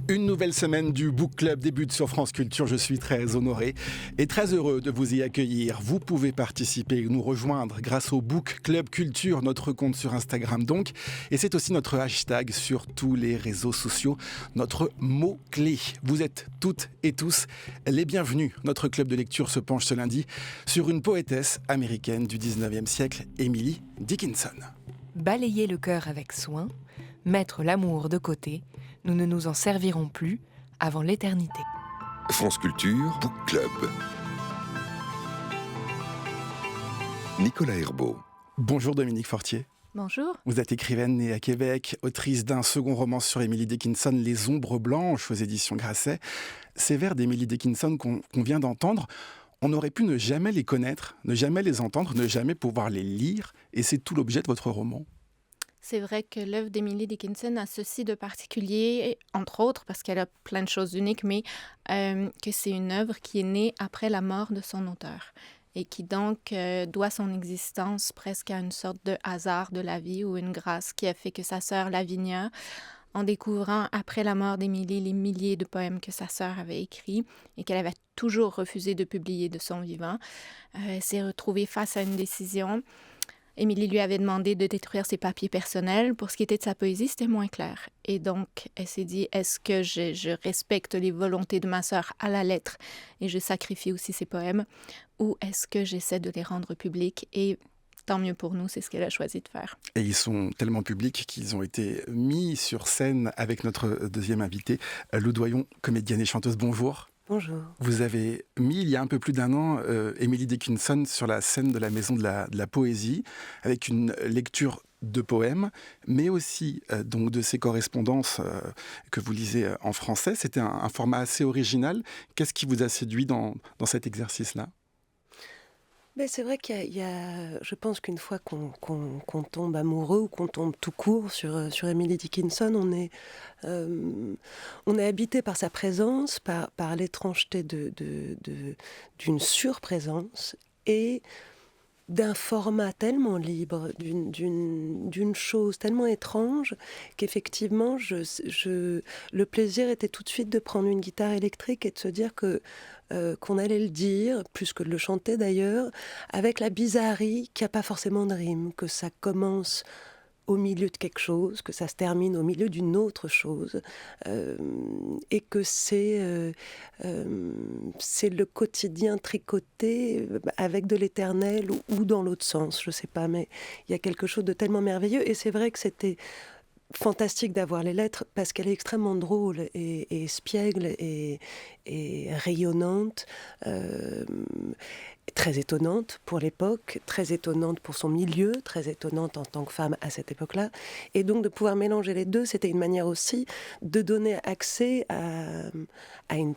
Une nouvelle semaine du Book Club débute sur France Culture. Je suis très honoré et très heureux de vous y accueillir. Vous pouvez participer et nous rejoindre grâce au Book Club Culture, notre compte sur Instagram donc. Et c'est aussi notre hashtag sur tous les réseaux sociaux, notre mot-clé. Vous êtes toutes et tous les bienvenus. Notre club de lecture se penche ce lundi sur une poétesse américaine du 19e siècle, Emily Dickinson. Balayer le cœur avec soin, mettre l'amour de côté, nous ne nous en servirons plus avant l'éternité. France Culture, Book Club. Nicolas Herbeau. Bonjour Dominique Fortier. Bonjour. Vous êtes écrivaine née à Québec, autrice d'un second roman sur Emily Dickinson, Les Ombres Blanches aux éditions Grasset. Ces vers d'Emily Dickinson qu'on vient d'entendre, on aurait pu ne jamais les connaître, ne jamais les entendre, ne jamais pouvoir les lire, et c'est tout l'objet de votre roman. C'est vrai que l'œuvre d'Emily Dickinson a ceci de particulier, entre autres parce qu'elle a plein de choses uniques, mais que c'est une œuvre qui est née après la mort de son auteur et qui donc doit son existence presque à une sorte de hasard de la vie ou une grâce qui a fait que sa sœur Lavinia, en découvrant après la mort d'Emily les milliers de poèmes que sa sœur avait écrits et qu'elle avait toujours refusé de publier de son vivant, s'est retrouvée face à une décision. Émilie lui avait demandé de détruire ses papiers personnels. Pour ce qui était de sa poésie, c'était moins clair. Et donc, elle s'est dit, est-ce que je respecte les volontés de ma sœur à la lettre et je sacrifie aussi ses poèmes, ou est-ce que j'essaie de les rendre publics? Et tant mieux pour nous, c'est ce qu'elle a choisi de faire. Et ils sont tellement publics qu'ils ont été mis sur scène avec notre deuxième invitée, Lou Doyon, comédienne et chanteuse. Bonjour. Bonjour. Vous avez mis, il y a un peu plus d'un an, Emily Dickinson sur la scène de la Maison de la Poésie, avec une lecture de poèmes, mais aussi donc de ses correspondances que vous lisez en français. C'était un format assez original. Qu'est-ce qui vous a séduit dans cet exercice-là ? Mais c'est vrai qu'il y a, je pense qu'une fois qu'on tombe amoureux ou qu'on tombe tout court sur Emily Dickinson, on est habité par sa présence, par l'étrangeté d'une surprésence et d'un format tellement libre, d'une chose tellement étrange qu'effectivement, le plaisir était tout de suite de prendre une guitare électrique et de se dire qu'on allait le dire, plus que de le chanter d'ailleurs, avec la bizarrerie qu'il n'y a pas forcément de rime, que ça commence au milieu de quelque chose, que ça se termine au milieu d'une autre chose, et que c'est le quotidien tricoté avec de l'éternel ou dans l'autre sens, je ne sais pas, mais il y a quelque chose de tellement merveilleux, et c'est vrai que c'était fantastique d'avoir les lettres parce qu'elle est extrêmement drôle et espiègle et rayonnante, très étonnante pour l'époque, très étonnante pour son milieu, très étonnante en tant que femme à cette époque-là. Et donc de pouvoir mélanger les deux, c'était une manière aussi de donner accès à une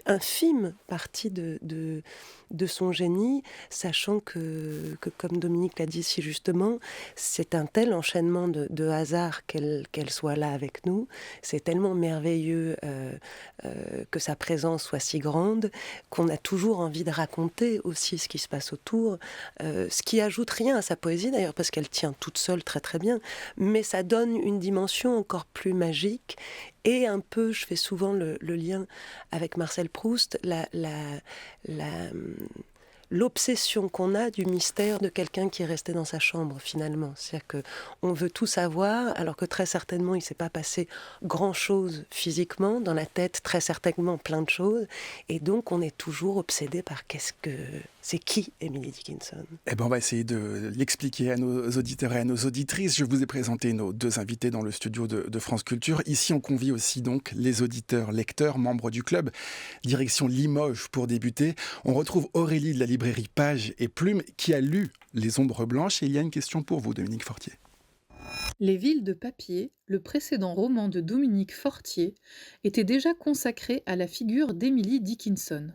infime partie de son génie, sachant que comme Dominique l'a dit si justement, c'est un tel enchaînement de hasard qu'elle soit là avec nous, c'est tellement merveilleux que sa présence soit si grande, qu'on a toujours envie de raconter aussi ce qui se passe autour, ce qui ajoute rien à sa poésie d'ailleurs, parce qu'elle tient toute seule très très bien, mais ça donne une dimension encore plus magique. Et un peu, je fais souvent le lien avec Marcel Proust, l'obsession qu'on a du mystère de quelqu'un qui est resté dans sa chambre finalement. C'est-à-dire qu'on veut tout savoir, alors que très certainement il ne s'est pas passé grand-chose physiquement, dans la tête très certainement plein de choses, et donc on est toujours obsédé par c'est qui Emily Dickinson. Eh ben on va essayer de l'expliquer à nos auditeurs et à nos auditrices. Je vous ai présenté nos deux invités dans le studio de France Culture. Ici on convie aussi donc les auditeurs, lecteurs, membres du club. Direction Limoges pour débuter. On retrouve Aurélie de la librairie Page et Plume qui a lu Les Ombres Blanches, et il y a une question pour vous, Dominique Fortier. Les villes de papier, le précédent roman de Dominique Fortier, était déjà consacré à la figure d'Emily Dickinson.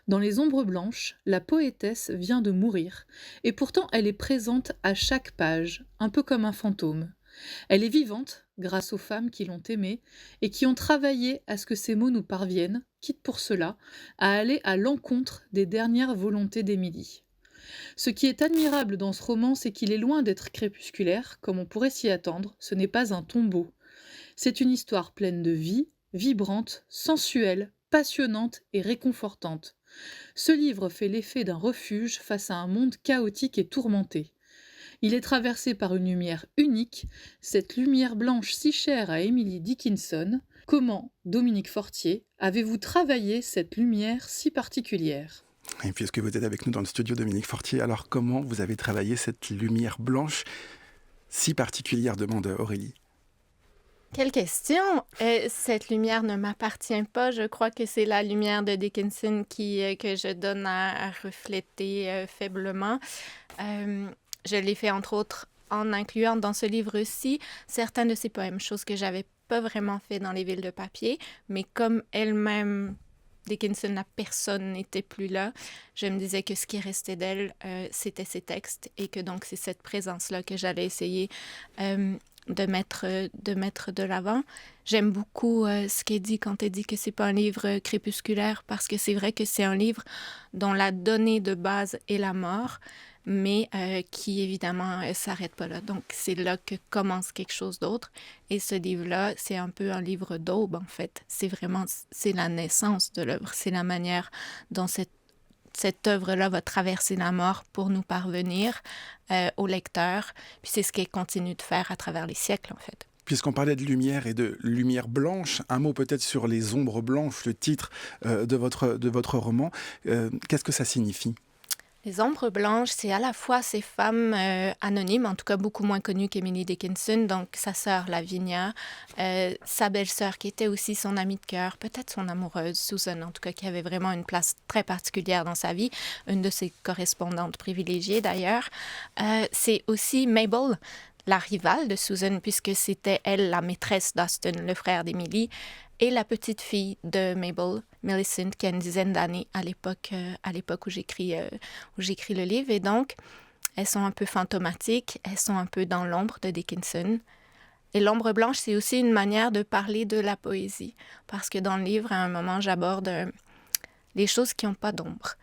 Dans Les Ombres Blanches, la poétesse vient de mourir, et pourtant elle est présente à chaque page, un peu comme un fantôme. Elle est vivante grâce aux femmes qui l'ont aimée et qui ont travaillé à ce que ces mots nous parviennent, quitte pour cela à aller à l'encontre des dernières volontés d'Émilie. Ce qui est admirable dans ce roman, c'est qu'il est loin d'être crépusculaire, comme on pourrait s'y attendre, ce n'est pas un tombeau. C'est une histoire pleine de vie, vibrante, sensuelle, passionnante et réconfortante. Ce livre fait l'effet d'un refuge face à un monde chaotique et tourmenté. Il est traversé par une lumière unique, cette lumière blanche si chère à Emily Dickinson. Comment, Dominique Fortier, avez-vous travaillé cette lumière si particulière ? Et puisque vous êtes avec nous dans le studio, Dominique Fortier, alors comment vous avez travaillé cette lumière blanche si particulière, demande Aurélie. Quelle question! Cette lumière ne m'appartient pas. Je crois que c'est la lumière de Dickinson que je donne à refléter faiblement. Je l'ai fait entre autres en incluant dans ce livre-ci certains de ses poèmes, chose que j'avais pas vraiment fait dans Les Villes de papier, mais comme elle-même, Dickinson, la personne n'était plus là, je me disais que ce qui restait d'elle, c'était ses textes et que donc c'est cette présence-là que j'allais essayer de mettre de l'avant. J'aime beaucoup ce qu'elle dit quand elle dit que c'est pas un livre crépusculaire, parce que c'est vrai que c'est un livre dont la donnée de base est la mort, mais qui évidemment s'arrête pas là. Donc c'est là que commence quelque chose d'autre. Et ce livre-là, c'est un peu un livre d'aube en fait. C'est la naissance de l'œuvre, c'est la manière dont cette œuvre-là va traverser la mort pour nous parvenir au lecteur. Puis c'est ce qu'elle continue de faire à travers les siècles, en fait. Puisqu'on parlait de lumière et de lumière blanche, un mot peut-être sur Les Ombres Blanches, le titre de votre roman. Qu'est-ce que ça signifie ? Les Ombres Blanches, c'est à la fois ces femmes anonymes, en tout cas beaucoup moins connues qu'Emily Dickinson, donc sa sœur Lavinia, sa belle-sœur qui était aussi son amie de cœur, peut-être son amoureuse, Susan, en tout cas qui avait vraiment une place très particulière dans sa vie, une de ses correspondantes privilégiées d'ailleurs. C'est aussi Mabel, la rivale de Susan, puisque c'était elle la maîtresse d'Austen, le frère d'Emily, et la petite fille de Mabel, Millicent, qui a une dizaine d'années à l'époque où j'écris le livre. Et donc, elles sont un peu fantomatiques, elles sont un peu dans l'ombre de Dickinson. Et l'ombre blanche, c'est aussi une manière de parler de la poésie, parce que dans le livre, à un moment, j'aborde les choses qui n'ont pas d'ombre.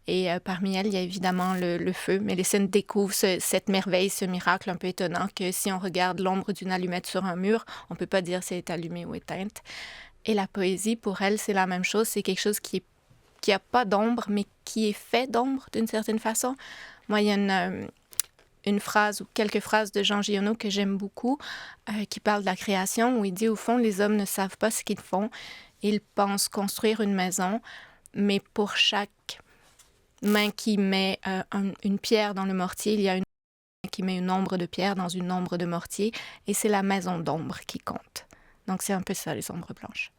Et parmi elles, il y a évidemment le feu. Millicent découvre cette merveille, ce miracle un peu étonnant que si on regarde l'ombre d'une allumette sur un mur, on ne peut pas dire si elle est allumée ou éteinte. Et la poésie, pour elle, c'est la même chose. C'est quelque chose qui a pas d'ombre, mais qui est fait d'ombre d'une certaine façon. Moi, il y a une phrase ou quelques phrases de Jean Giono que j'aime beaucoup, qui parle de la création, où il dit, au fond, les hommes ne savent pas ce qu'ils font. Ils pensent construire une maison, mais pour chaque main qui met une pierre dans le mortier, il y a une main qui met une ombre de pierre dans une ombre de mortier, et c'est la maison d'ombre qui compte. Donc c'est un peu ça, les ombres blanches.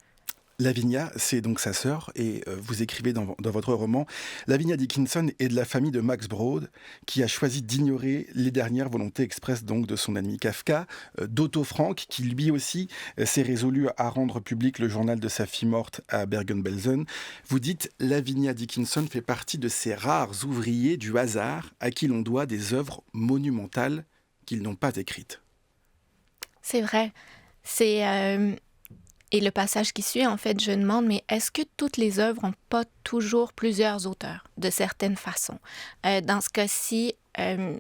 Lavinia, c'est donc sa sœur, et vous écrivez dans votre roman, Lavinia Dickinson est de la famille de Max Brod, qui a choisi d'ignorer les dernières volontés expresses donc de son ami Kafka, d'Otto Frank, qui lui aussi s'est résolu à rendre public le journal de sa fille morte à Bergen-Belsen. Vous dites, Lavinia Dickinson fait partie de ces rares ouvriers du hasard à qui l'on doit des œuvres monumentales qu'ils n'ont pas écrites. C'est vrai. Et le passage qui suit, en fait, je demande, mais est-ce que toutes les œuvres n'ont pas toujours plusieurs auteurs, de certaines façons? Dans ce cas-ci,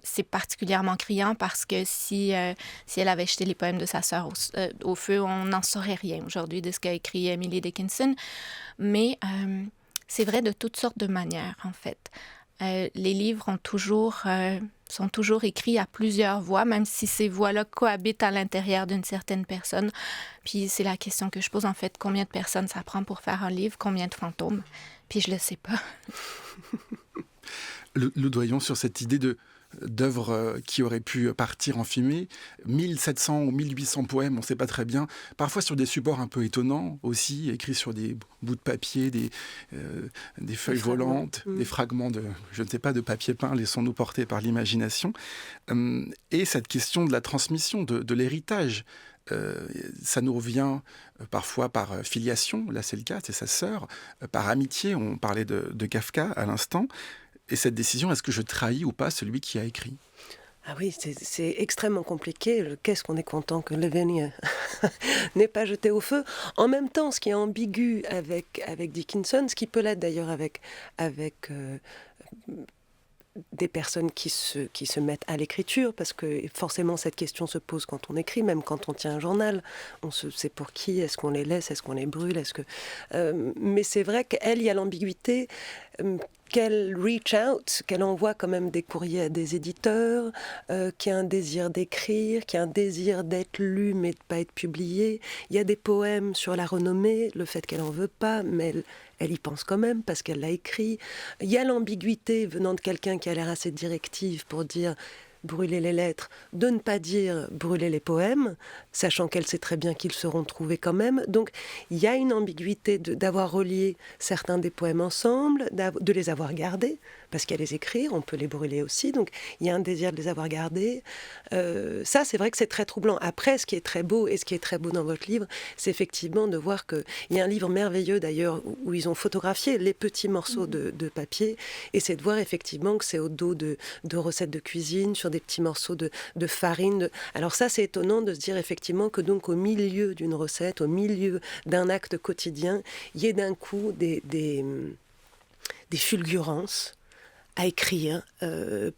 c'est particulièrement criant parce que si elle avait jeté les poèmes de sa sœur au feu, on n'en saurait rien aujourd'hui de ce qu'a écrit Emily Dickinson. Mais c'est vrai de toutes sortes de manières, en fait. Les livres sont toujours écrits à plusieurs voix, même si ces voix-là cohabitent à l'intérieur d'une certaine personne. Puis c'est la question que je pose, en fait, combien de personnes ça prend pour faire un livre, combien de fantômes? Puis je le sais pas. Le doyon sur cette idée d'œuvres qui auraient pu partir en fumée, 1700 ou 1800 poèmes, on ne sait pas très bien, parfois sur des supports un peu étonnants aussi, écrits sur des bouts de papier, des feuilles volantes, des fragments de, je ne sais pas, de papier peint, laissons-nous porter par l'imagination. Et cette question de la transmission, de l'héritage, ça nous revient parfois par filiation, là c'est le cas, c'est sa sœur, par amitié, on parlait de Kafka à l'instant. Et cette décision, est-ce que je trahis ou pas celui qui a écrit ? Ah oui, c'est extrêmement compliqué. Qu'est-ce qu'on est content que Lavigne n'ait pas jeté au feu. En même temps, ce qui est ambigu avec Dickinson, ce qui peut l'être d'ailleurs avec des personnes qui se mettent à l'écriture, parce que forcément cette question se pose quand on écrit, même quand on tient un journal. C'est pour qui? Est-ce qu'on les laisse? Est-ce qu'on les brûle? Mais c'est vrai qu'elle, il y a l'ambiguïté qu'elle reach out, qu'elle envoie quand même des courriers à des éditeurs, qui a un désir d'écrire, qui a un désir d'être lu mais de ne pas être publié. Il y a des poèmes sur la renommée, le fait qu'elle n'en veut pas, mais elle y pense quand même parce qu'elle l'a écrit. Il y a l'ambiguïté venant de quelqu'un qui a l'air assez directive pour dire brûler les lettres, de ne pas dire brûler les poèmes, sachant qu'elle sait très bien qu'ils seront trouvés quand même. Donc il y a une ambiguïté d'avoir relié certains des poèmes ensemble, de les avoir gardés, parce qu'à les écrire, on peut les brûler aussi. Donc il y a un désir de les avoir gardés. Ça, c'est vrai que c'est très troublant. Après, ce qui est très beau, et ce qui est très beau dans votre livre, c'est effectivement de voir qu'il y a un livre merveilleux d'ailleurs, où ils ont photographié les petits morceaux de papier, et c'est de voir effectivement que c'est au dos de recettes de cuisine, sur des petits morceaux de farine. Alors ça, c'est étonnant de se dire effectivement que donc au milieu d'une recette, au milieu d'un acte quotidien, il y ait d'un coup des fulgurances à écrire,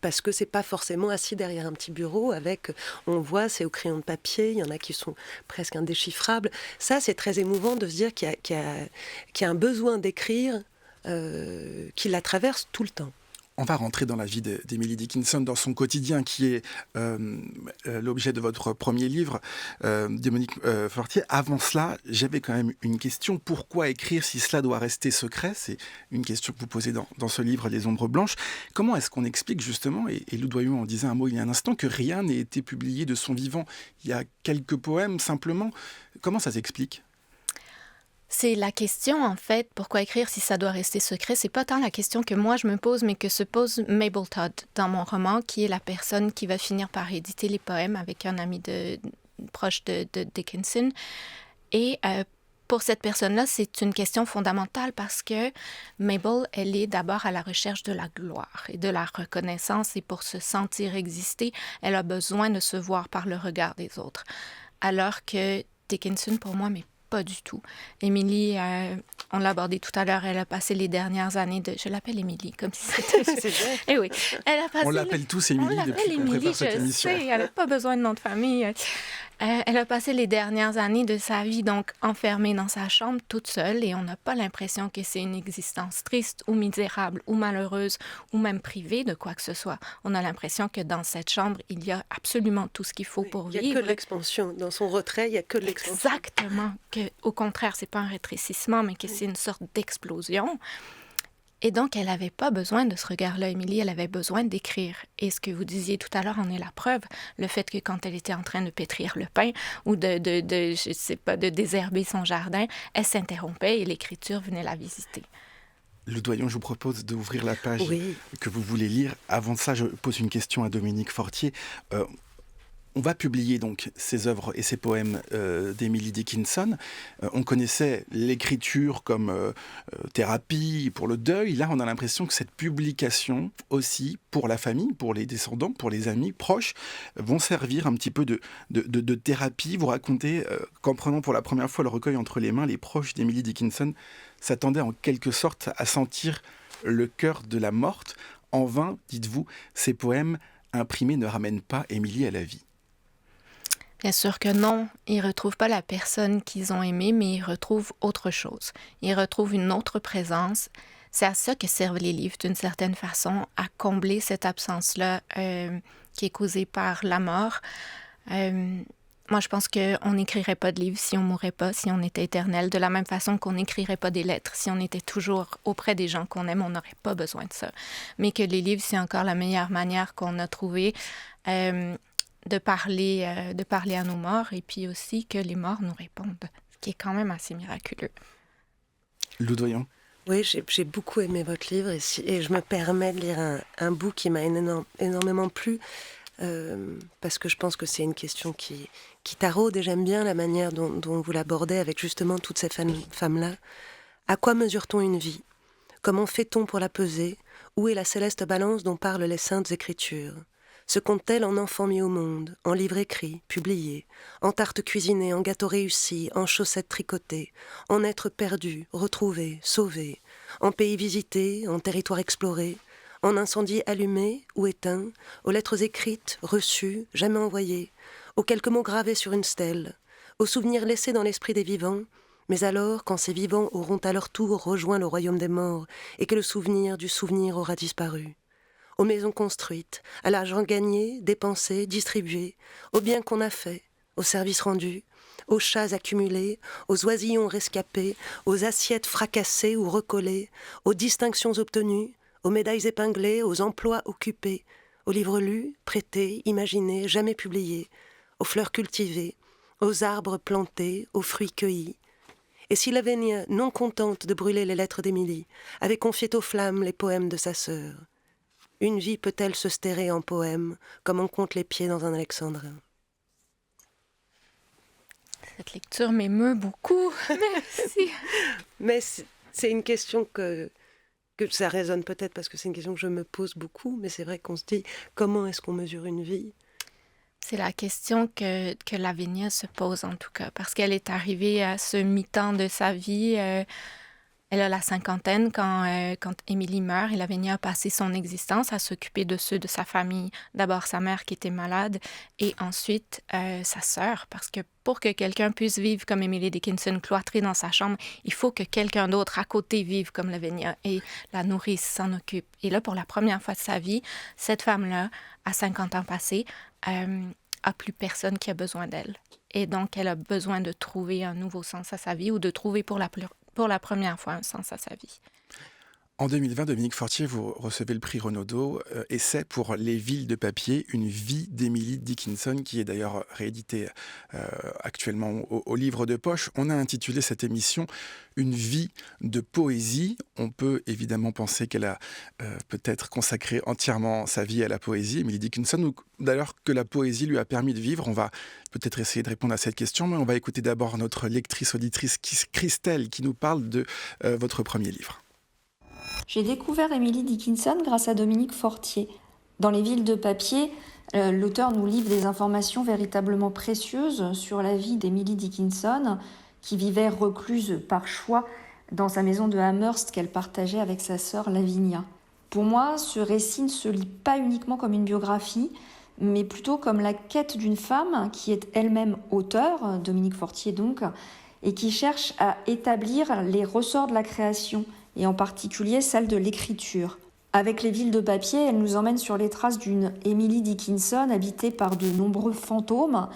parce que c'est pas forcément assis derrière un petit bureau avec, on voit, c'est au crayon de papier, il y en a qui sont presque indéchiffrables. Ça, c'est très émouvant de se dire qu'il y a un besoin d'écrire qui la traverse tout le temps. On va rentrer dans la vie d'Emily Dickinson, dans son quotidien, qui est l'objet de votre premier livre, Dominique Fortier. Avant cela, j'avais quand même une question. Pourquoi écrire si cela doit rester secret? C'est une question que vous posez dans ce livre, Les Ombres Blanches. Comment est-ce qu'on explique justement, et Lou Doyon en disait un mot il y a un instant, que rien n'ait été publié de son vivant? Il y a quelques poèmes simplement. Comment ça s'explique? C'est la question, en fait, pourquoi écrire si ça doit rester secret? C'est pas tant la question que moi je me pose, mais que se pose Mabel Todd dans mon roman, qui est la personne qui va finir par éditer les poèmes avec un ami proche de Dickinson. Et pour cette personne-là, c'est une question fondamentale parce que Mabel, elle est d'abord à la recherche de la gloire et de la reconnaissance, et pour se sentir exister, elle a besoin de se voir par le regard des autres. Alors que Dickinson, pour moi, mais pas du tout. Émilie, on l'a abordé tout à l'heure, elle a passé les dernières années de... Je l'appelle Émilie, comme si c'était... C'est vrai. Eh oui. On l'appelle tous Émilie depuis qu'on prépare cette émission. Sais, elle n'a pas besoin de nom de famille. Elle a passé les dernières années de sa vie donc enfermée dans sa chambre toute seule, et on n'a pas l'impression que c'est une existence triste ou misérable ou malheureuse ou même privée de quoi que ce soit. On a l'impression que dans cette chambre, il y a absolument tout ce qu'il faut pour vivre. Il n'y a que de l'expansion. Dans son retrait, il n'y a que de l'expansion. Exactement. Au contraire, c'est pas un rétrécissement, mais que c'est une sorte d'explosion. Et donc, elle n'avait pas besoin de ce regard-là, Émilie, elle avait besoin d'écrire. Et ce que vous disiez tout à l'heure en est la preuve. Le fait que quand elle était en train de pétrir le pain ou de désherber son jardin, elle s'interrompait et l'écriture venait la visiter. Lou Doyon, je vous propose d'ouvrir la page que vous voulez lire. Avant ça, je pose une question à Dominique Fortier. On va publier donc ces œuvres et ces poèmes d'Emily Dickinson. On connaissait l'écriture comme thérapie pour le deuil. Là, on a l'impression que cette publication aussi, pour la famille, pour les descendants, pour les amis proches, vont servir un petit peu de thérapie. Vous racontez qu'en prenant pour la première fois le recueil entre les mains, les proches d'Emily Dickinson s'attendaient en quelque sorte à sentir le cœur de la morte. En vain, dites-vous, ces poèmes imprimés ne ramènent pas Émilie à la vie. Bien sûr que non, ils ne retrouvent pas la personne qu'ils ont aimée, mais ils retrouvent autre chose. Ils retrouvent une autre présence. C'est à ça que servent les livres, d'une certaine façon, à combler cette absence-là qui est causée par la mort. Moi, je pense qu'on n'écrirait pas de livres si on ne mourait pas, si on était éternel. De la même façon qu'on n'écrirait pas des lettres. Si on était toujours auprès des gens qu'on aime, on n'aurait pas besoin de ça. Mais que les livres, c'est encore la meilleure manière qu'on a trouvée de parler à nos morts, et puis aussi que les morts nous répondent, ce qui est quand même assez miraculeux. Lou Doyon. Oui, j'ai beaucoup aimé votre livre, et je me permets de lire un bout qui m'a énormément plu, parce que je pense que c'est une question qui taraude, et j'aime bien la manière dont vous l'abordez avec justement toutes ces femmes-là. À quoi mesure-t-on une vie? Comment fait-on pour la peser? Où est la céleste balance dont parlent les saintes écritures? Se compte-t-elle en enfant mis au monde, en livre écrit, publié, en tarte cuisinée, en gâteau réussi, en chaussettes tricotées, en être perdu, retrouvé, sauvé, en pays visité, en territoire exploré, en incendie allumé ou éteint, aux lettres écrites, reçues, jamais envoyées, aux quelques mots gravés sur une stèle, aux souvenirs laissés dans l'esprit des vivants, mais alors, quand ces vivants auront à leur tour rejoint le royaume des morts et que le souvenir du souvenir aura disparu, aux maisons construites, à l'argent gagné, dépensé, distribué, aux biens qu'on a faits, aux services rendus, aux chats accumulés, aux oisillons rescapés, aux assiettes fracassées ou recollées, aux distinctions obtenues, aux médailles épinglées, aux emplois occupés, aux livres lus, prêtés, imaginés, jamais publiés, aux fleurs cultivées, aux arbres plantés, aux fruits cueillis. Et si Lavinia, non contente de brûler les lettres d'Émilie, avait confié aux flammes les poèmes de sa sœur, une vie peut-elle se stérer en poème, comme on compte les pieds dans un alexandrin? Cette lecture m'émeut beaucoup. Merci. Mais c'est une question que ça résonne peut-être parce que c'est une question que je me pose beaucoup, mais c'est vrai qu'on se dit, comment est-ce qu'on mesure une vie? C'est la question que Lavinia se pose en tout cas, parce qu'elle est arrivée à ce mi-temps de sa vie. Elle a la cinquantaine quand Émilie meurt et Lavinia a passé son existence à s'occuper de ceux de sa famille. D'abord sa mère qui était malade et ensuite sa sœur, parce que pour que quelqu'un puisse vivre comme Emily Dickinson, cloîtrée dans sa chambre, il faut que quelqu'un d'autre à côté vive comme Lavinia et la nourrice, s'en occupe. Et là, pour la première fois de sa vie, cette femme-là, à 50 ans passés, a plus personne qui a besoin d'elle. Et donc, elle a besoin de trouver un nouveau sens à sa vie ou de trouver pour la première fois un sens à sa vie. En 2020, Dominique Fortier, vous recevez le prix Renaudot, essai pour Les villes de papier, une vie d'Emily Dickinson, qui est d'ailleurs réédité actuellement au livre de poche. On a intitulé cette émission « Une vie de poésie ». On peut évidemment penser qu'elle a peut-être consacré entièrement sa vie à la poésie, Emily Dickinson, ou d'ailleurs que la poésie lui a permis de vivre. On va peut-être essayer de répondre à cette question, mais on va écouter d'abord notre lectrice-auditrice Christelle qui nous parle de votre premier livre. J'ai découvert Emily Dickinson grâce à Dominique Fortier. Dans Les villes de papier, l'auteur nous livre des informations véritablement précieuses sur la vie d'Emily Dickinson, qui vivait recluse par choix dans sa maison de Amherst qu'elle partageait avec sa sœur Lavinia. Pour moi, ce récit ne se lit pas uniquement comme une biographie, mais plutôt comme la quête d'une femme qui est elle-même auteure, Dominique Fortier donc, et qui cherche à établir les ressorts de la création, et en particulier celle de l'écriture. Avec Les villes de papier, elle nous emmène sur les traces d'une Emily Dickinson habitée par de nombreux fantômes,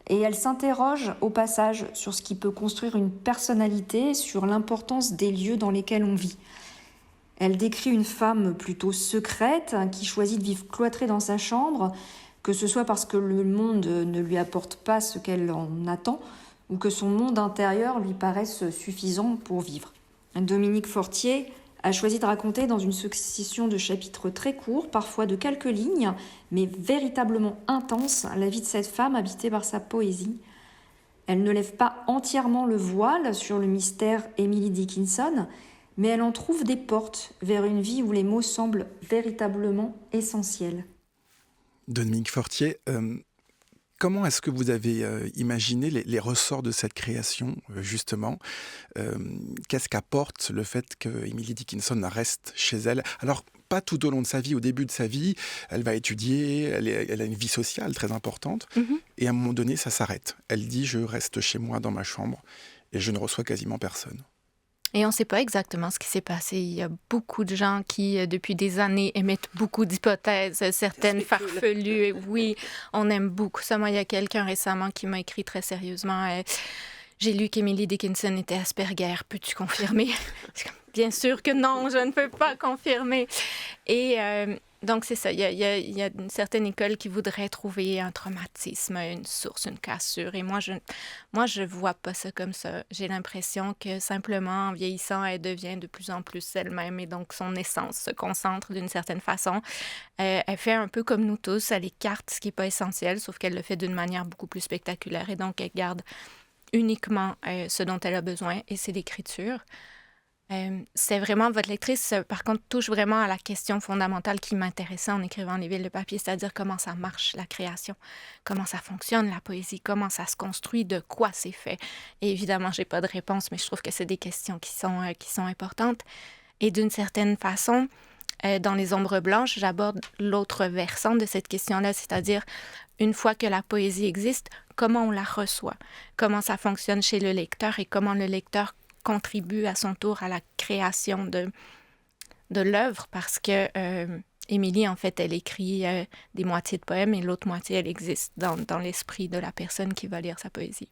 et elle s'interroge au passage sur ce qui peut construire une personnalité, sur l'importance des lieux dans lesquels on vit. Elle décrit une femme plutôt secrète qui choisit de vivre cloîtrée dans sa chambre, que ce soit parce que le monde ne lui apporte pas ce qu'elle en attend, ou que son monde intérieur lui paraisse suffisant pour vivre. Dominique Fortier a choisi de raconter dans une succession de chapitres très courts, parfois de quelques lignes, mais véritablement intenses, la vie de cette femme habitée par sa poésie. Elle ne lève pas entièrement le voile sur le mystère Emily Dickinson, mais elle en trouve des portes vers une vie où les mots semblent véritablement essentiels. Dominique Fortier, comment est-ce que vous avez imaginé les ressorts de cette création, justement? Qu'est-ce qu'apporte le fait que Emily Dickinson reste chez elle? Alors, pas tout au long de sa vie, au début de sa vie, elle va étudier, elle a une vie sociale très importante, et à un moment donné, ça s'arrête. Elle dit « je reste chez moi dans ma chambre et je ne reçois quasiment personne ». Et on ne sait pas exactement ce qui s'est passé. Il y a beaucoup de gens qui, depuis des années, émettent beaucoup d'hypothèses, certaines farfelues. Et oui, on aime beaucoup ça. Moi, il y a quelqu'un récemment qui m'a écrit très sérieusement. J'ai lu qu'Emily Dickinson était Asperger. Peux-tu confirmer? Bien sûr que non, je ne peux pas confirmer. Et donc, c'est ça. Il y a une certaine école qui voudrait trouver un traumatisme, une source, une cassure. Et moi, je vois pas ça comme ça. J'ai l'impression que simplement, en vieillissant, elle devient de plus en plus elle-même. Et donc, son essence se concentre d'une certaine façon. Elle fait un peu comme nous tous. Elle écarte ce qui n'est pas essentiel, sauf qu'elle le fait d'une manière beaucoup plus spectaculaire. Et donc, elle garde uniquement ce dont elle a besoin, et c'est l'écriture. C'est vraiment, votre lectrice, par contre, touche vraiment à la question fondamentale qui m'intéressait en écrivant Les villes de papier, c'est-à-dire comment ça marche, la création, comment ça fonctionne, la poésie, comment ça se construit, de quoi c'est fait. Et évidemment, j'ai pas de réponse, mais je trouve que c'est des questions qui sont importantes. Et d'une certaine façon, dans Les ombres blanches, j'aborde l'autre versant de cette question-là, c'est-à-dire, une fois que la poésie existe, comment on la reçoit, comment ça fonctionne chez le lecteur et comment le lecteur contribue à son tour à la création de l'œuvre, parce que Émilie, en fait, elle écrit des moitiés de poèmes et l'autre moitié, elle existe dans l'esprit de la personne qui va lire sa poésie.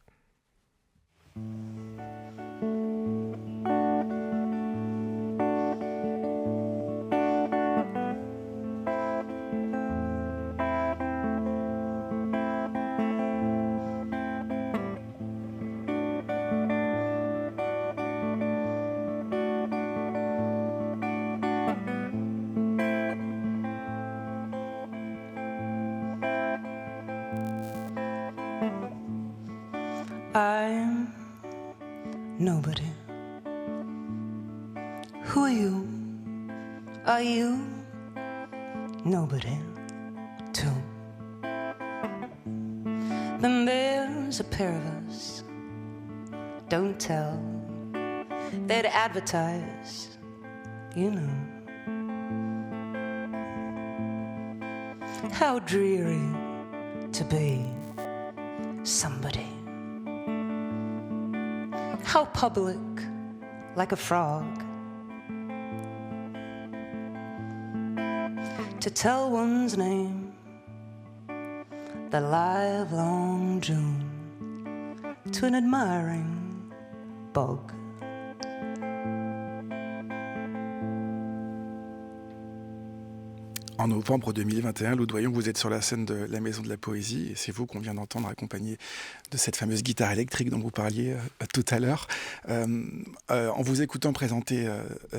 I'm nobody. Who are you? Are you nobody too? Then there's a pair of us. Don't tell. They'd advertise, you know. How dreary to be somebody. How public, like a frog. To tell one's name the livelong June to an admiring bog. En novembre 2021, Lou Doyon, vous êtes sur la scène de la Maison de la Poésie et c'est vous qu'on vient d'entendre accompagné de cette fameuse guitare électrique dont vous parliez tout à l'heure. En vous écoutant présenter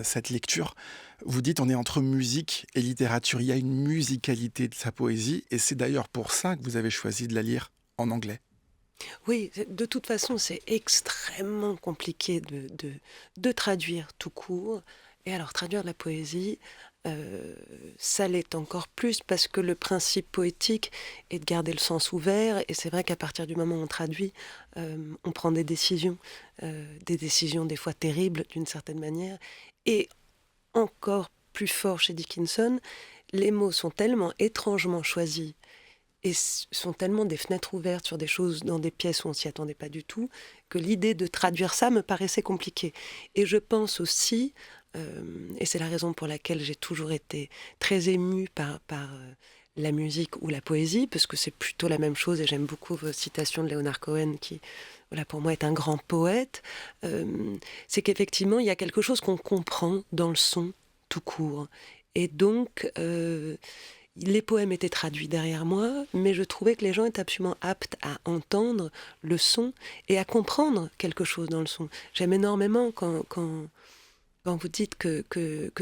cette lecture, vous dites on est entre musique et littérature. Il y a une musicalité de sa poésie et c'est d'ailleurs pour ça que vous avez choisi de la lire en anglais. Oui, de toute façon, c'est extrêmement compliqué de traduire tout court. Et alors, traduire de la poésie, ça l'est encore plus parce que le principe poétique est de garder le sens ouvert. Et c'est vrai qu'à partir du moment où on traduit, on prend des décisions des fois terribles d'une certaine manière. Et encore plus fort chez Dickinson, les mots sont tellement étrangement choisis et sont tellement des fenêtres ouvertes sur des choses dans des pièces où on s'y attendait pas du tout, que l'idée de traduire ça me paraissait compliquée. Et je pense aussi, et c'est la raison pour laquelle j'ai toujours été très émue par la musique ou la poésie, parce que c'est plutôt la même chose, et j'aime beaucoup vos citations de Leonard Cohen, qui, voilà, pour moi, est un grand poète, c'est qu'effectivement, il y a quelque chose qu'on comprend dans le son tout court. Et donc, les poèmes étaient traduits derrière moi, mais je trouvais que les gens étaient absolument aptes à entendre le son et à comprendre quelque chose dans le son. J'aime énormément quand vous dites que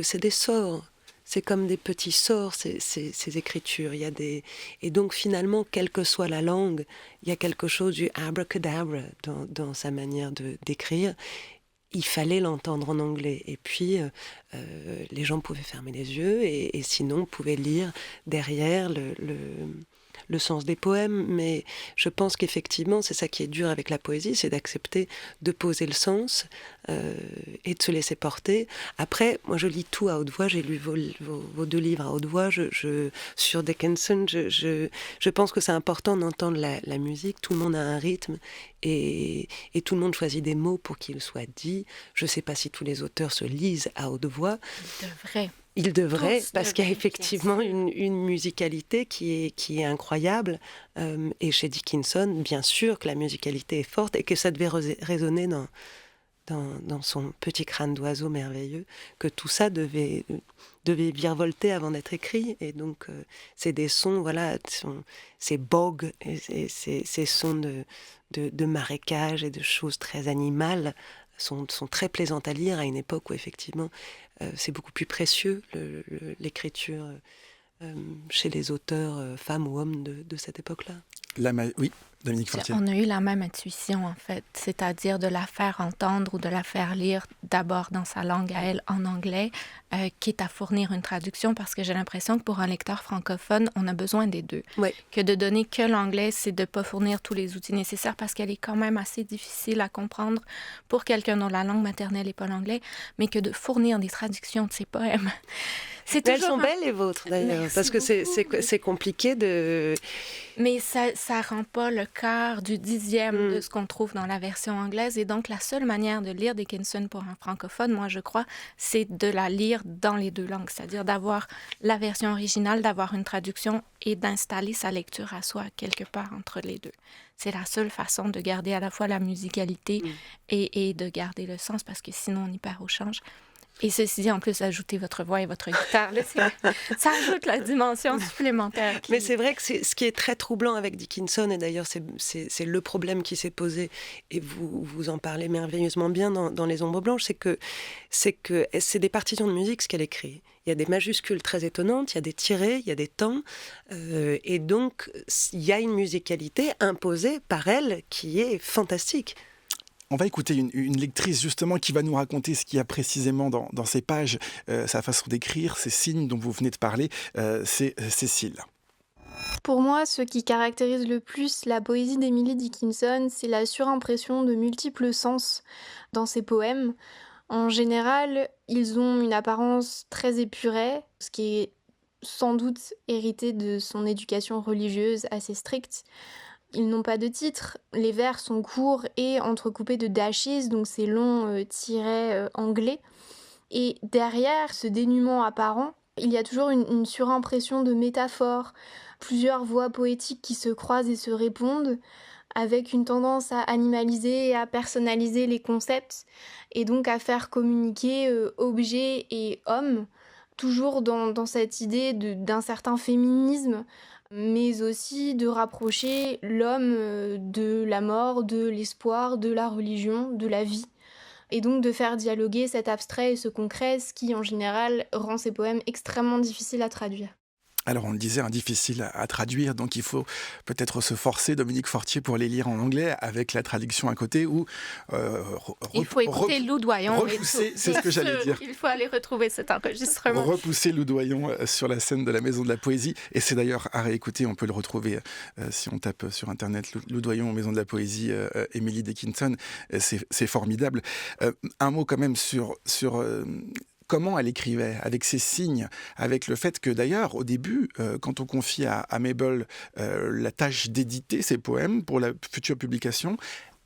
c'est des sorts. C'est comme des petits sorts, ces écritures. Et donc finalement, quelle que soit la langue, il y a quelque chose du abracadabra dans sa manière d'écrire. Il fallait l'entendre en anglais. Et puis, les gens pouvaient fermer les yeux et sinon pouvaient lire derrière le sens des poèmes. Mais je pense qu'effectivement, c'est ça qui est dur avec la poésie, c'est d'accepter de poser le sens et de se laisser porter. Après, moi, je lis tout à haute voix. J'ai lu vos deux livres à haute voix. Sur Dickinson, je pense que c'est important d'entendre la musique. Tout le monde a un rythme et tout le monde choisit des mots pour qu'ils soient dits. Je ne sais pas si tous les auteurs se lisent à haute voix. Ils devraient, parce qu'il y a effectivement une musicalité qui est incroyable. Et chez Dickinson, bien sûr que la musicalité est forte et que ça devait résonner dans son petit crâne d'oiseau merveilleux, que tout ça devait virevolter avant d'être écrit. Et donc, c'est des sons, voilà, ces bogs, ces sons de marécage et de choses très animales sont très plaisantes à lire à une époque où, effectivement, c'est beaucoup plus précieux, l'écriture chez les auteurs, femmes ou hommes de cette époque-là. Oui, Dominique Fortier. On a eu la même intuition, en fait, c'est-à-dire de la faire entendre ou de la faire lire d'abord dans sa langue à elle, en anglais, quitte à fournir une traduction, parce que j'ai l'impression que pour un lecteur francophone, on a besoin des deux. Oui. Que de donner que l'anglais, c'est de ne pas fournir tous les outils nécessaires, parce qu'elle est quand même assez difficile à comprendre pour quelqu'un dont la langue maternelle n'est pas l'anglais, mais que de fournir des traductions de ses poèmes. Mais elles sont belles, les vôtres, d'ailleurs, Merci parce que c'est compliqué de... Mais ça rend pas le quart du dixième de ce qu'on trouve dans la version anglaise. Et donc, la seule manière de lire Dickinson pour un francophone, moi, je crois, c'est de la lire dans les deux langues. C'est-à-dire d'avoir la version originale, d'avoir une traduction et d'installer sa lecture à soi quelque part entre les deux. C'est la seule façon de garder à la fois la musicalité et de garder le sens, parce que sinon, on y perd au change. Et ceci dit, en plus, ajouter votre voix et votre guitare, là, ça ajoute la dimension supplémentaire. Mais c'est vrai que ce qui est très troublant avec Dickinson, et d'ailleurs c'est le problème qui s'est posé, et vous en parlez merveilleusement bien dans Les Ombres Blanches, c'est que c'est des partitions de musique ce qu'elle écrit. Il y a des majuscules très étonnantes, il y a des tirets, il y a des temps, et donc il y a une musicalité imposée par elle qui est fantastique. On va écouter une lectrice justement qui va nous raconter ce qu'il y a précisément dans ces pages, sa façon d'écrire, ces signes dont vous venez de parler. C'est Cécile. Pour moi, ce qui caractérise le plus la poésie d'Emily Dickinson, c'est la surimpression de multiples sens dans ses poèmes. En général, ils ont une apparence très épurée, ce qui est sans doute hérité de son éducation religieuse assez stricte. Ils n'ont pas de titre, les vers sont courts et entrecoupés de dashes, donc ces longs tirets anglais. Et derrière ce dénuement apparent, il y a toujours une surimpression de métaphores, plusieurs voix poétiques qui se croisent et se répondent, avec une tendance à animaliser et à personnaliser les concepts, et donc à faire communiquer objet et homme, toujours dans cette idée d'un certain féminisme, mais aussi de rapprocher l'homme de la mort, de l'espoir, de la religion, de la vie. Et donc de faire dialoguer cet abstrait et ce concret, ce qui en général rend ces poèmes extrêmement difficiles à traduire. Alors on le disait, difficile à traduire, donc il faut peut-être se forcer, Dominique Fortier, pour les lire en anglais avec la traduction à côté, ou il faut écouter Lou Doyon. Repousser, c'est ce que j'allais dire. Il faut aller retrouver cet enregistrement. Repousser Lou Doyon sur la scène de la Maison de la Poésie, et c'est d'ailleurs à réécouter, on peut le retrouver si on tape sur internet Lou Doyon, Maison de la Poésie, Emily Dickinson, c'est formidable. Un mot quand même sur comment elle écrivait, avec ses signes, avec le fait que d'ailleurs, au début, quand on confie à Mabel la tâche d'éditer ses poèmes pour la future publication,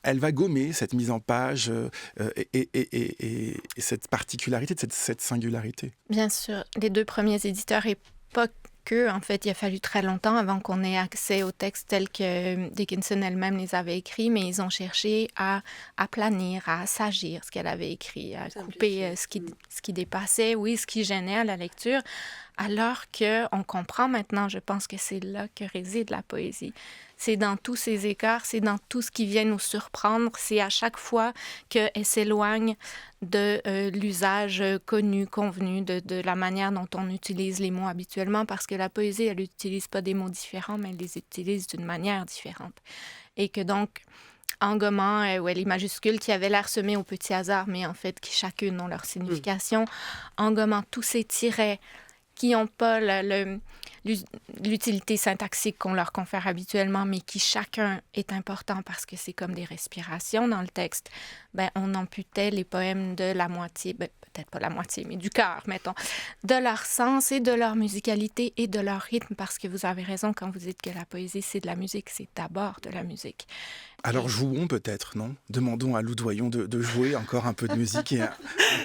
elle va gommer cette mise en page et cette particularité, cette singularité. Bien sûr, les deux premiers éditeurs et pas que, en fait, il a fallu très longtemps avant qu'on ait accès aux textes tels que Dickinson elle-même les avait écrits, mais ils ont cherché à aplanir, à assagir ce qu'elle avait écrit, à couper ce qui dépassait, ce qui gênait à la lecture, alors qu'on comprend maintenant, je pense que c'est là que réside la poésie. C'est dans tous ces écarts, c'est dans tout ce qui vient nous surprendre, c'est à chaque fois qu'elle s'éloigne de l'usage connu, convenu, de la manière dont on utilise les mots habituellement, parce que la poésie, elle n'utilise pas des mots différents, mais elle les utilise d'une manière différente. Et que donc, en gommant les majuscules qui avaient l'air semées au petit hasard, mais en fait qui chacune ont leur signification, en gommant tous ces tirets qui n'ont pas l'utilité syntaxique qu'on leur confère habituellement, mais qui chacun est important parce que c'est comme des respirations dans le texte, on amputait les poèmes de la moitié, peut-être pas la moitié, mais du quart, mettons, de leur sens et de leur musicalité et de leur rythme, parce que vous avez raison quand vous dites que la poésie, c'est de la musique, c'est d'abord de la musique. Alors jouons peut-être, non ? Demandons à Lou Doyon de jouer encore un peu de musique et un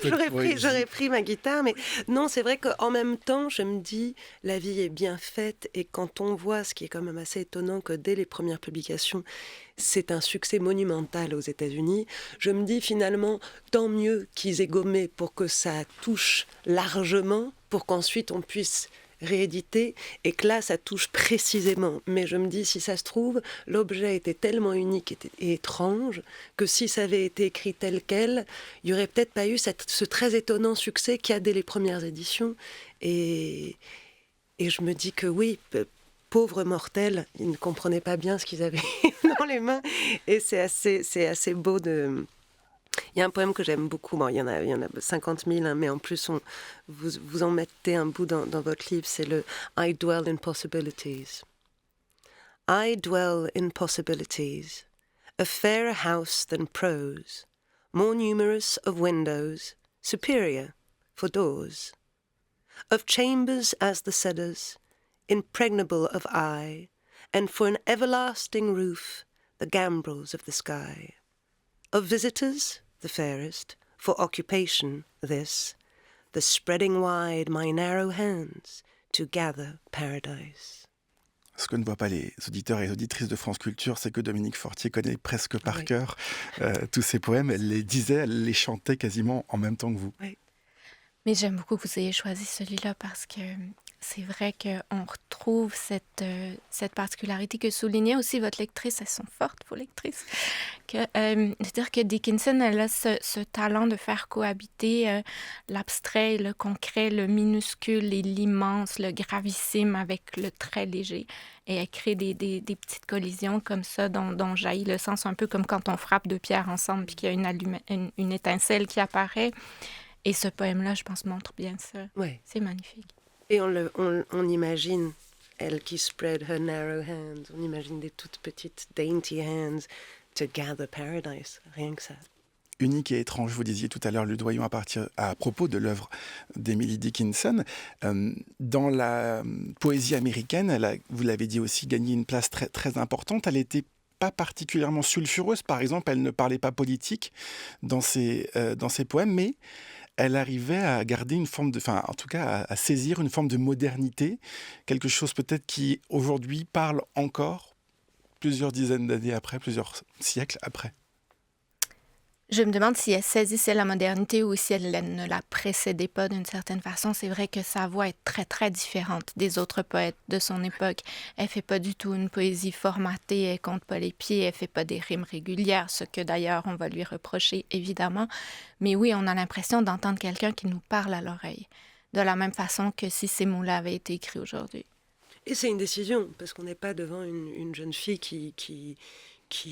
peu de poésie. J'aurais pris ma guitare, mais non, c'est vrai qu'en même temps, je me dis, la vie est bien faite, et quand on voit, ce qui est quand même assez étonnant, que dès les premières publications, c'est un succès monumental aux États-Unis, je me dis finalement, tant mieux qu'ils aient gommé pour que ça touche largement, pour qu'ensuite on puisse réédité, et que là ça touche précisément. Mais je me dis, si ça se trouve, l'objet était tellement unique et étrange que si ça avait été écrit tel quel, il n'y aurait peut-être pas eu ce très étonnant succès qu'il y a dès les premières éditions. Et je me dis que oui, pauvres mortels, ils ne comprenaient pas bien ce qu'ils avaient dans les mains. Et c'est assez beau de... Il y a un poème que j'aime beaucoup, bon, il y en a 50 000, hein, mais en plus, vous en mettez un bout dans votre livre, c'est le « I dwell in possibilities ». I dwell in possibilities, a fairer house than prose, more numerous of windows, superior for doors, of chambers as the cedars, impregnable of eye, and for an everlasting roof, the gambrels of the sky, of visitors, the fairest, for occupation, this, the spreading wide my narrow hands to gather paradise. Ce que ne voient pas les auditeurs et les auditrices de France Culture, c'est que Dominique Fortier connaît presque par cœur tous ces poèmes. Elle les disait, elle les chantait quasiment en même temps que vous. Oui. Mais j'aime beaucoup que vous ayez choisi celui-là parce que c'est vrai qu'on retrouve cette particularité que soulignait aussi votre lectrice. Elles sont fortes, vos lectrices. C'est-à-dire que Dickinson, elle a ce talent de faire cohabiter l'abstrait, le concret, le minuscule et l'immense, le gravissime avec le très léger. Et elle crée des petites collisions comme ça dont jaillit le sens, un peu comme quand on frappe deux pierres ensemble puis qu'il y a une étincelle qui apparaît. Et ce poème-là, je pense, montre bien ça. Ouais. C'est magnifique. Et on imagine, elle qui spread her narrow hands, on imagine des toutes petites dainty hands to gather paradise, rien que ça. Unique et étrange, vous disiez tout à l'heure, Ludoyon, à propos de l'œuvre d'Emily Dickinson. Dans la poésie américaine, elle a, vous l'avez dit aussi, gagné une place très, très importante. Elle n'était pas particulièrement sulfureuse, par exemple, elle ne parlait pas politique dans ses poèmes, mais elle arrivait à garder une forme de... Enfin, en tout cas, à saisir une forme de modernité, quelque chose peut-être qui, aujourd'hui, parle encore plusieurs dizaines d'années après, plusieurs siècles après. Je me demande si elle saisissait la modernité ou si elle ne la précédait pas d'une certaine façon. C'est vrai que sa voix est très, très différente des autres poètes de son époque. Elle fait pas du tout une poésie formatée, elle compte pas les pieds, elle fait pas des rimes régulières, ce que d'ailleurs on va lui reprocher, évidemment. Mais oui, on a l'impression d'entendre quelqu'un qui nous parle à l'oreille, de la même façon que si ces mots-là avaient été écrits aujourd'hui. Et c'est une décision, parce qu'on n'est pas devant une jeune fille qui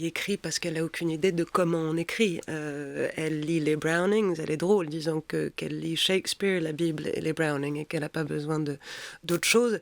écrit parce qu'elle n'a aucune idée de comment on écrit. Elle lit les Brownings, elle est drôle, disons qu'elle lit Shakespeare, la Bible et les Brownings, et qu'elle n'a pas besoin d'autre chose.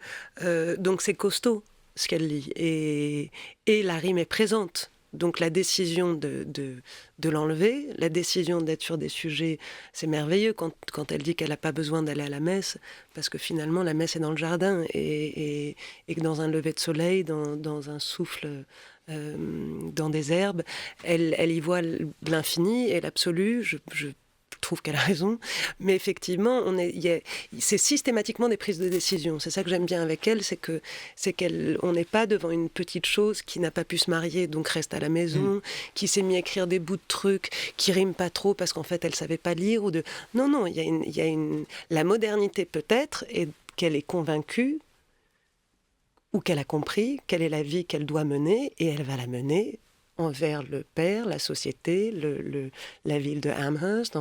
Donc c'est costaud, ce qu'elle lit. Et la rime est présente. Donc la décision de l'enlever, la décision d'être sur des sujets, c'est merveilleux quand elle dit qu'elle n'a pas besoin d'aller à la messe, parce que finalement la messe est dans le jardin, et que dans un lever de soleil, dans un souffle... dans des herbes, elle y voit l'infini et l'absolu. Je trouve qu'elle a raison, mais effectivement, c'est systématiquement des prises de décision. C'est ça que j'aime bien avec elle, c'est qu'on n'est pas devant une petite chose qui n'a pas pu se marier, donc reste à la maison, qui s'est mis à écrire des bouts de trucs qui riment pas trop parce qu'en fait elle savait pas lire, non, il y a la modernité peut-être, et qu'elle est convaincue ou qu'elle a compris quelle est la vie qu'elle doit mener, et elle va la mener envers le père, la société, la ville de Amherst,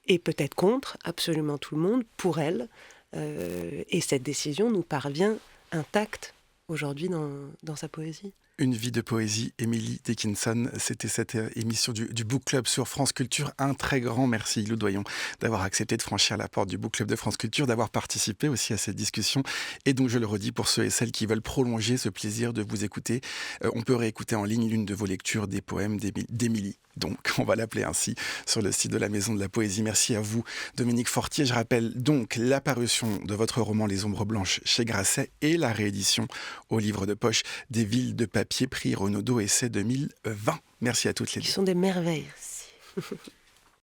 et peut-être contre absolument tout le monde, pour elle. Et cette décision nous parvient intacte aujourd'hui dans sa poésie. Une vie de poésie, Emily Dickinson. C'était cette émission du Book Club sur France Culture. Un très grand merci, Ludoyon, d'avoir accepté de franchir la porte du Book Club de France Culture, d'avoir participé aussi à cette discussion. Et donc, je le redis, pour ceux et celles qui veulent prolonger ce plaisir de vous écouter, on peut réécouter en ligne l'une de vos lectures des poèmes d'Emily. Donc, on va l'appeler ainsi, sur le site de la Maison de la Poésie. Merci à vous, Dominique Fortier. Je rappelle donc la parution de votre roman Les Ombres Blanches chez Grasset et la réédition au livre de poche des Villes de Papier, prix Renaudot Essai 2020. Merci à toutes les deux. Ils sont des merveilles. Merci.